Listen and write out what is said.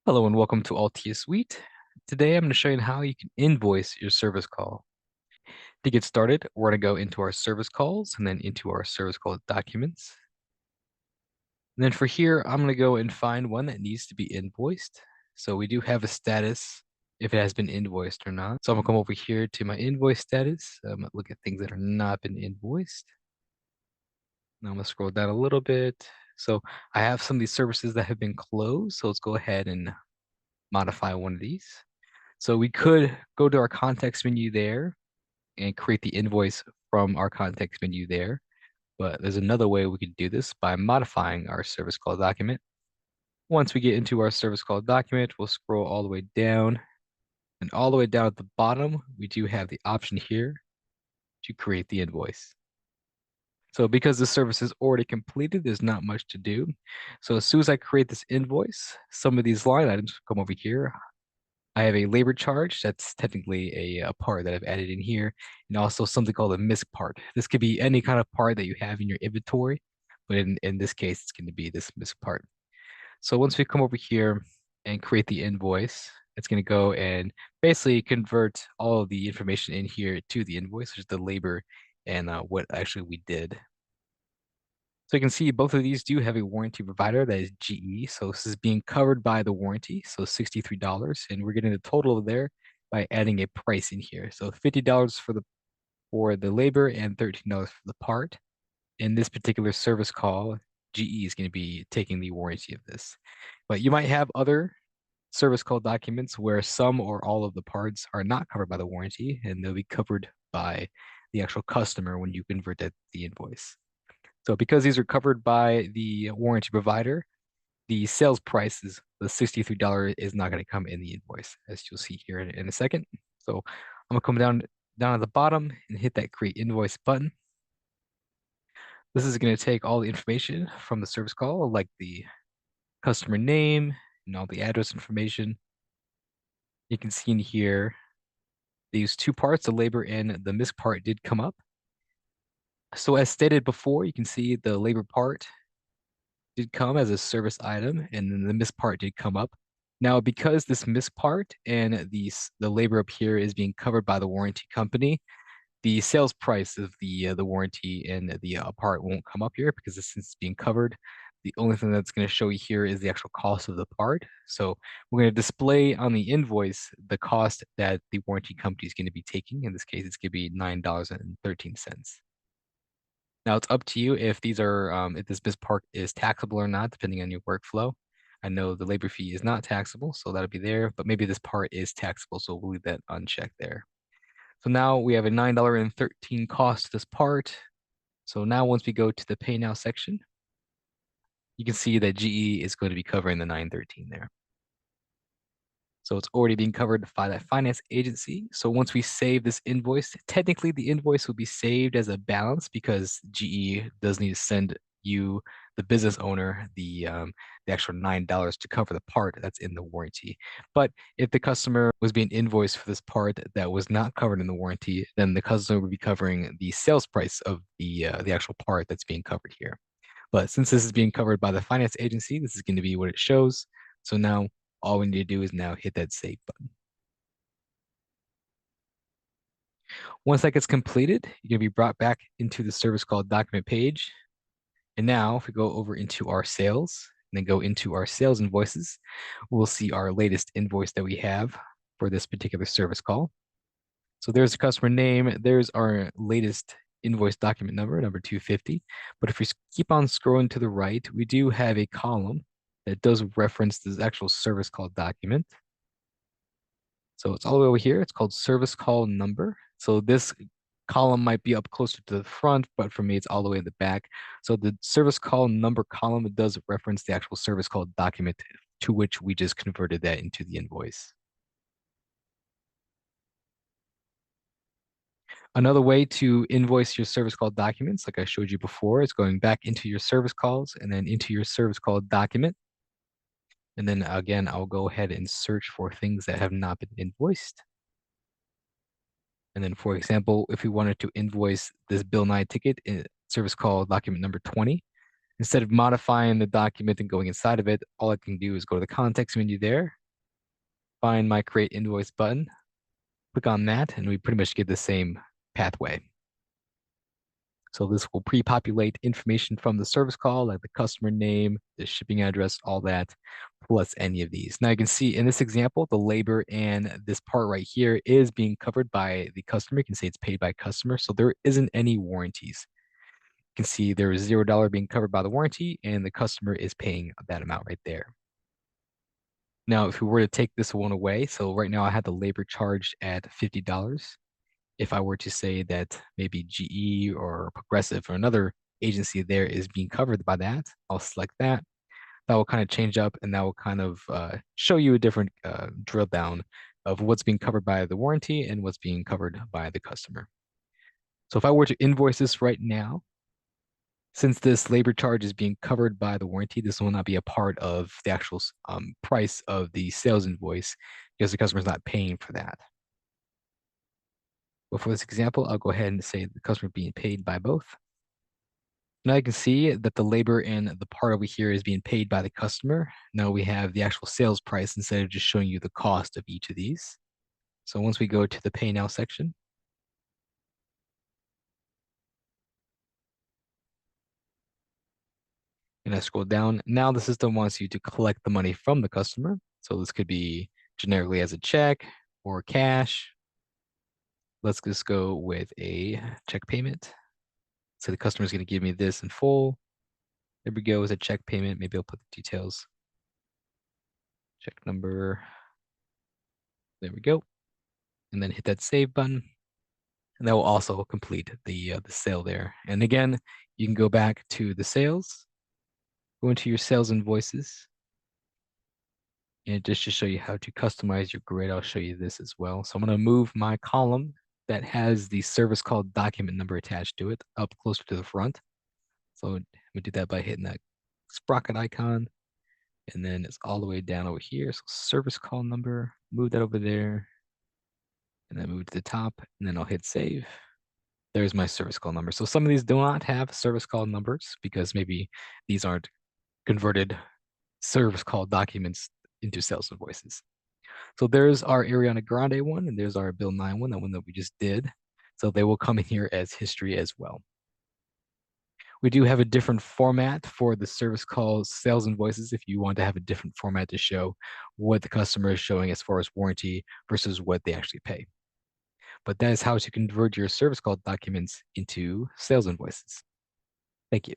Hello and welcome to AltheaSuite. Today I'm going to show you how you can invoice your service call. To get started, we're going to go into our service calls and then into our service call documents. And then for here, I'm going to go and find one that needs to be invoiced. So we do have a status if it has been invoiced or not. So I'm going to come over here to my invoice status. I'm going to look at things that are not been invoiced. Now I'm going to scroll down a little bit. So I have some of these services that have been closed. So let's go ahead and modify one of these. So we could go to our context menu there and create the invoice from our context menu there. But there's another way we could do this by modifying our service call document. Once we get into our service call document, we'll scroll all the way down. And all the way down at the bottom, we do have the option here to create the invoice. So because the service is already completed, there's not much to do. So as soon as I create this invoice, some of these line items come over here. I have a labor charge. That's technically a part that I've added in here, and also something called a misc part. This could be any kind of part that you have in your inventory, but in this case, it's going to be this misc part. So once we come over here and create the invoice, it's going to go and basically convert all of the information in here to the invoice, which is the labor and what actually we did. So you can see both of these do have a warranty provider that is GE. So this is being covered by the warranty, so $63, and we're getting the total there by adding a price in here. So $50 for the labor and $13 for the part. In this particular service call, GE is going to be taking the warranty of this. But you might have other service call documents where some or all of the parts are not covered by the warranty, and they'll be covered by the actual customer when you convert the invoice. So because these are covered by the warranty provider, the sales price is the $63 is not going to come in the invoice, as you'll see here in a second. So I'm gonna come down at the bottom and hit that create invoice button. This is going to take all the information from the service call, like the customer name and all the address information. You can see in here these two parts, the labor and the misc part, did come up. So as stated before, you can see the labor part did come as a service item, and then the misc part did come up. Now, because this misc part and the labor up here is being covered by the warranty company, the sales price of the warranty and the part won't come up here because this is being covered. The only thing that's going to show you here is the actual cost of the part. So we're going to display on the invoice the cost that the warranty company is going to be taking. In this case, it's going to be $9.13. Now it's up to you if these are if this BIS part is taxable or not, depending on your workflow. I know the labor fee is not taxable, so that'll be there, but maybe this part is taxable, so we'll leave that unchecked there. So now we have a $9.13 cost to this part. So now once we go to the pay now section, you can see that GE is going to be covering the 913 there. So it's already being covered by that finance agency. So once we save this invoice, technically the invoice will be saved as a balance because GE does need to send you, the business owner, the actual $9 to cover the part that's in the warranty. But if the customer was being invoiced for this part that was not covered in the warranty, then the customer would be covering the sales price of the actual part that's being covered here. But since this is being covered by the finance agency, this is going to be what it shows. So now all we need to do is now hit that save button. Once that gets completed, you're going to be brought back into the service call document page. And now if we go over into our sales and then go into our sales invoices, we'll see our latest invoice that we have for this particular service call. So there's the customer name. There's our latest invoice document number 250. But if we keep on scrolling to the right, we do have a column that does reference this actual service call document. So it's all the way over here. It's called service call number. So this column might be up closer to the front, but for me, it's all the way in the back. So the service call number column, it does reference the actual service call document to which we just converted that into the invoice. Another way to invoice your service call documents, like I showed you before, is going back into your service calls and then into your service call document. And then again, I'll go ahead and search for things that have not been invoiced. And then, for example, if we wanted to invoice this Bill 9 ticket in service call document number 20, Instead of modifying the document and going inside of it, all I can do is go to the context menu there, find my Create Invoice button, click on that, and we pretty much get the same pathway. So this will pre-populate information from the service call, like the customer name, the shipping address, all that, plus any of these. Now you can see in this example, the labor and this part right here is being covered by the customer. You can say it's paid by customer, so there isn't any warranties. You can see there is $0 being covered by the warranty, and the customer is paying that amount right there. Now, if we were to take this one away, so right now I had the labor charged at $50. If I were to say that maybe GE or Progressive or another agency there is being covered by that, I'll select that. That will kind of change up, and that will kind of show you a different drill down of what's being covered by the warranty and what's being covered by the customer. So if I were to invoice this right now, since this labor charge is being covered by the warranty, this will not be a part of the actual price of the sales invoice because the customer is not paying for that. But for this example, I'll go ahead and say the customer being paid by both. Now you can see that the labor and the part over here is being paid by the customer. Now we have the actual sales price instead of just showing you the cost of each of these. So once we go to the Pay Now section, and I scroll down, now the system wants you to collect the money from the customer. So this could be generically as a check or cash. Let's just go with a check payment. So the customer is going to give me this in full. There we go, as a check payment. Maybe I'll put the details. Check number. There we go. And then hit that save button. And that will also complete the sale there. And again, you can go back to the sales, go into your sales invoices. And just to show you how to customize your grid, I'll show you this as well. So I'm going to move my column that has the service call document number attached to it up closer to the front. So I'm going to do that by hitting that sprocket icon. And then it's all the way down over here. So service call number, move that over there. And then move to the top, and then I'll hit save. There's my service call number. So some of these do not have service call numbers because maybe these aren't converted service call documents into sales invoices. So there's our Ariana Grande one, and there's our Bill 9 one, that one that we just did. So they will come in here as history as well. We do have a different format for the service call sales invoices if you want to have a different format to show what the customer is showing as far as warranty versus what they actually pay. But that is how to convert your service call documents into sales invoices. Thank you.